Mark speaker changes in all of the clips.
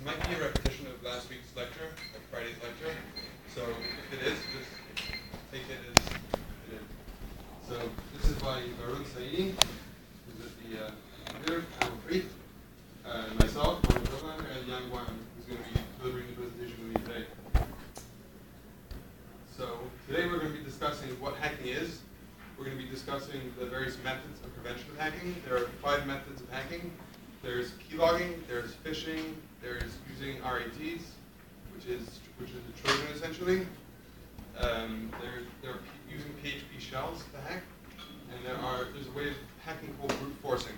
Speaker 1: might be a repetition of last week's lecture, like Friday's lecture. So if it is, just take it as it is. So this is by Varun, who's at the computer, I'm Preet, myself, and Yang Wan, who's going to be delivering the presentation with me today. So today we're going to be discussing what hacking is. We're going to be discussing the various methods of prevention of hacking. There are 5 methods of hacking. There's keylogging, there's phishing, there's using RATs, which is a Trojan essentially. They're using PHP shells to hack, and there's a way of hacking called brute forcing.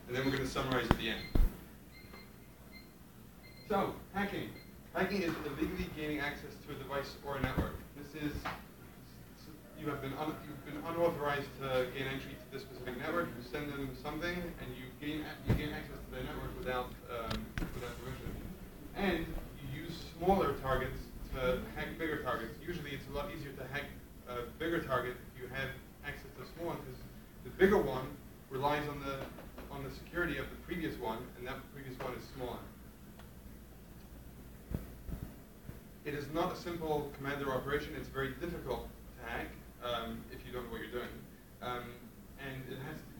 Speaker 1: And then we're going to summarize at the end. So, hacking. Hacking is illegally gaining access to a device or a network. This is you've been unauthorized to gain entry to this specific network. You send them something, and you gain access to their network without permission. And you use smaller targets to hack bigger targets. Usually, it's a lot easier to hack a bigger target if you have access to a small one, because the bigger one relies on the security of the previous one, and that previous one is smaller. It is not a simple command or operation. It's very difficult to hack if you don't know what you're doing. And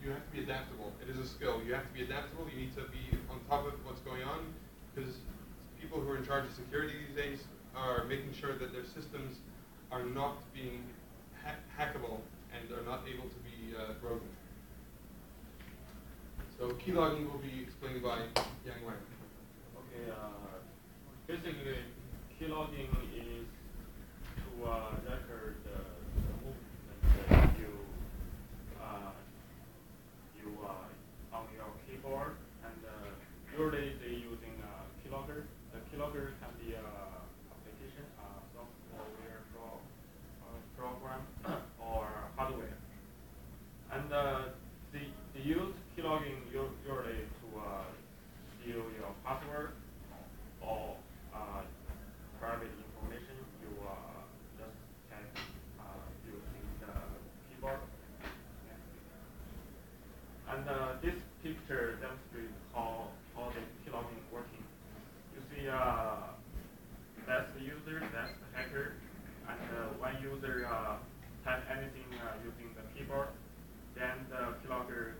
Speaker 1: you have to be adaptable. It is a skill. You have to be adaptable. You need to be on top of what's going on, because people who are in charge of security these days are making sure that their systems are not being hackable and are not able to be broken. So keylogging will be explained by Yang Wang.
Speaker 2: Okay, basically, keylogging is to record the movement that you on your keyboard, and usually they using keylogger. The keylogger can be a application, software program, or hardware. And they use keylogging usually to steal your password or private information you just can using the keyboard. And this picture demonstrates how the keylogging working. You see, that's the user, that's the hacker, and one user type anything using the keyboard, then the keylogger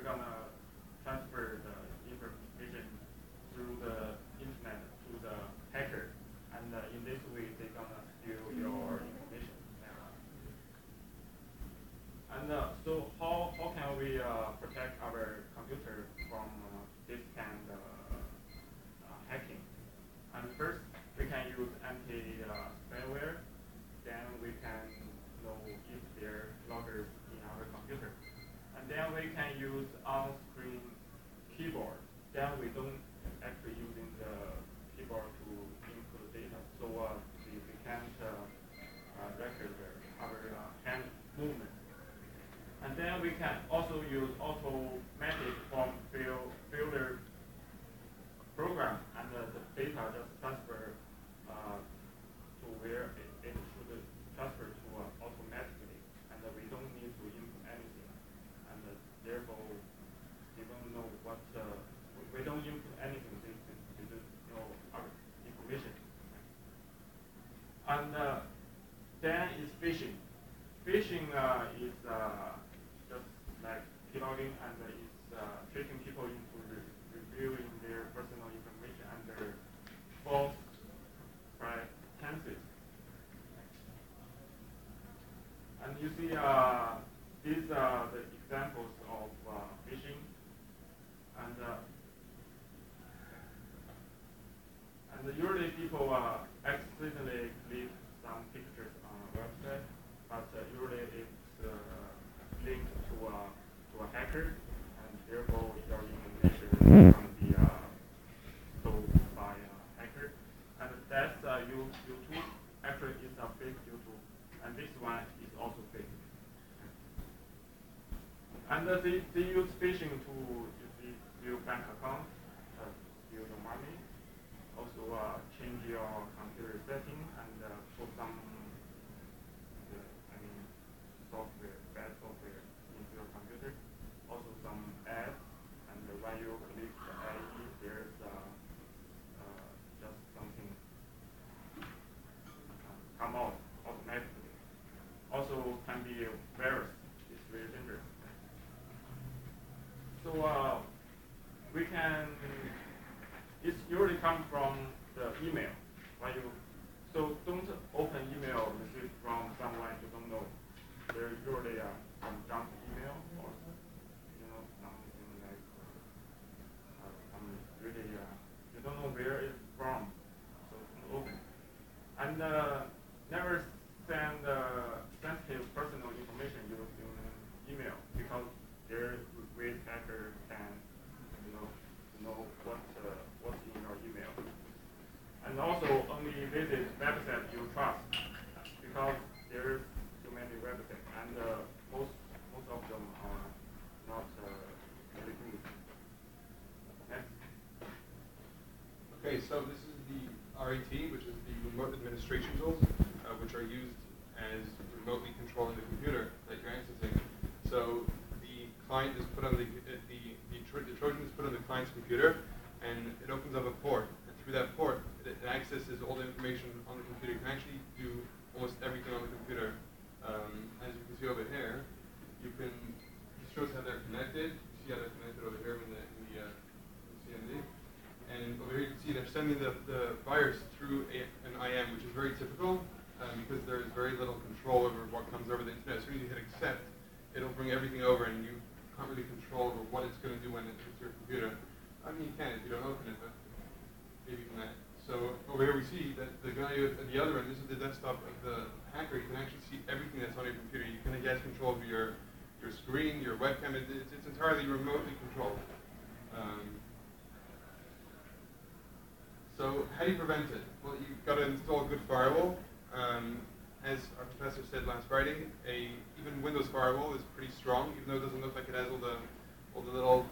Speaker 2: gonna transfer the information through the internet to the hacker, and in this way they're gonna steal your information. And so how can we protect our computer from this kind of hacking? And first, we can use anti-spyware. Then we can know if there are loggers in our computer. And then we can use on-screen keyboard. Then we don't actually using the keyboard to input data, so we can't record our hand movement. And then we can also use automatic form filter program, and the data just transfer to where it should transfer to automatically, and we don't need to input anything, and therefore they don't know what we don't input anything. They don't know our information. And then is phishing. Phishing is just like keylogging, and is tricking people into revealing their personal information under false pretenses. And you see, these are the examples of phishing, and usually people accidentally click some pictures on a website, but usually it's linked to a hacker, and therefore your information can be stolen by a hacker. And that's YouTube. Actually, it's a fake YouTube, and this one is also fake. And they use phishing to steal your bank account, steal your money, also change your computer setting, and put some software, bad software into your computer. Also some ads, and
Speaker 1: so this is the RAT, which is the remote administration tools, which are used as remotely controlling the computer that you're accessing. So the client is put on the Trojan is put on the client's computer, and it opens up a port. And through that port, it accesses all the information on the computer. You can actually do almost everything on the computer. As you can see over here, it shows how they're connected. You see how they're connected over here in the CMD. And over here you can see they're sending the virus through an IM, which is very typical because there is very little control over what comes over the internet. As soon as you hit accept, it'll bring everything over, and you can't really control over what it's going to do when it hits your computer. I mean, you can if you don't open it, but maybe you can. So over here we see that the guy at the other end, this is the desktop of the hacker. You can actually see everything that's on your computer. You can get control over your screen, your webcam. It's entirely remotely controlled. So how do you prevent it? Well, you've got to install a good firewall. As our professor said last Friday, even Windows firewall is pretty strong, even though it doesn't look like it has all the little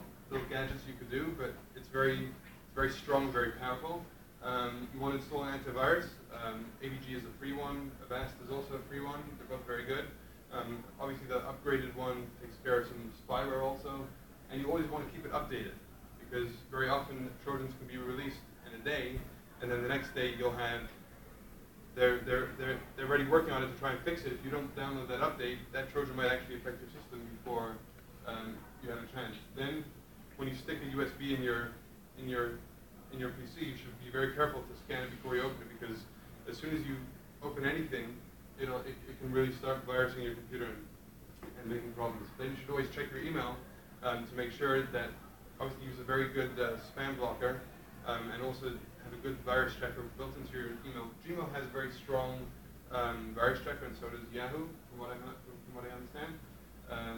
Speaker 1: gadgets you could do, but it's very strong, very powerful. You want to install an antivirus. AVG is a free one. Avast is also a free one. They're both very good. Obviously, the upgraded one takes care of some spyware also, and you always want to keep it updated because very often Trojans can be released in a day, and then the next day you'll have they're already working on it to try and fix it. If you don't download that update, that Trojan might actually affect your system before you have a chance. Then, when you stick a USB in your PC, you should be very careful to scan it before you open it, because as soon as you open anything, it can really start virusing your computer and making problems. Then you should always check your email to make sure that, obviously use a very good spam blocker, and also have a good virus checker built into your email. Gmail has a very strong virus checker, and so does Yahoo, from what I understand.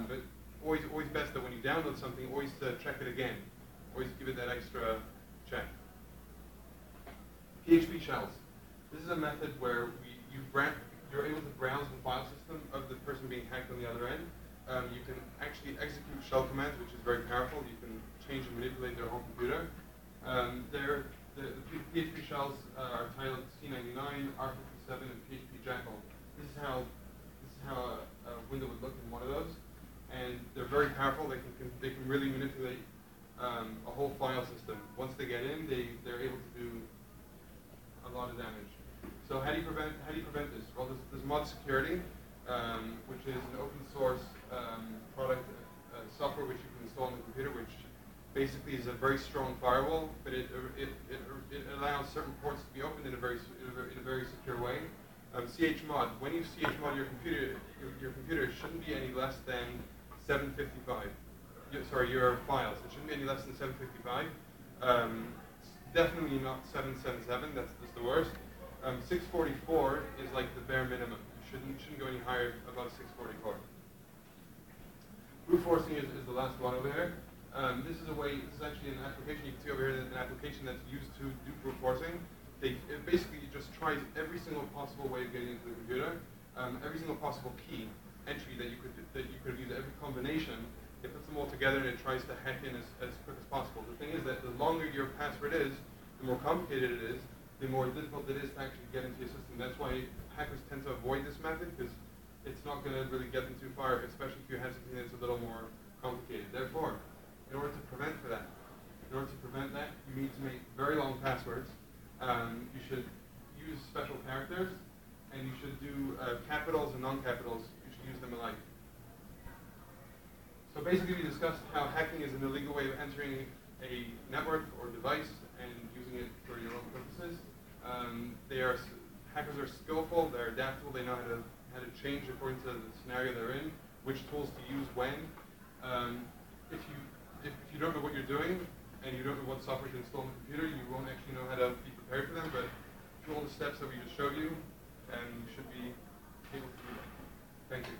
Speaker 1: But always best that when you download something, always to check it again. Always give it that extra check. PHP shells. This is a method where you're able to browse the file system of the person being hacked on the other end. You can actually execute shell commands, which is very powerful. You can change and manipulate their whole computer. The PHP shells are titled C99, R57, and PHP Jackal. This is how a window would look in one of those, and they're very powerful. They can really manipulate a whole file system. Once they get in, they're able to do a lot of damage. So how do you prevent this? Well, there's Mod Security, which is an open source product software which you can install on the computer, which basically is a very strong firewall, but it allows certain ports to be opened in a very secure way. chmod. When you chmod your computer shouldn't be any less than 755. Your files. It shouldn't be any less than 755. Definitely not 777. That's the worst. 644 is like the bare minimum. You shouldn't go any higher above 644. Brute forcing is the last one over here. This is actually an application. You can see over here an application that's used to do brute forcing. It basically just tries every single possible way of getting into the computer, every single possible key entry that you could use, every combination. It puts them all together and it tries to hack in as quick as possible. The thing is that the longer your password is, the more complicated it is, the more difficult it is to actually get into your system. That's why hackers tend to avoid this method, because it's not going to really get them too far, especially if you have something that's a little more complicated. Therefore, in order to prevent that, you need to make very long passwords. You should use special characters, and you should do capitals and non-capitals. You should use them alike. So basically, we discussed how hacking is an illegal way of entering a network or device and using it for your own purposes. Hackers are skillful, they're adaptable, they know how to change according to the scenario they're in, which tools to use when. If you don't know what you're doing and you don't know what software to install on the computer, you won't actually know how to be prepared for them, but do all the steps that we just showed you, and you should be able to do that. Thank you.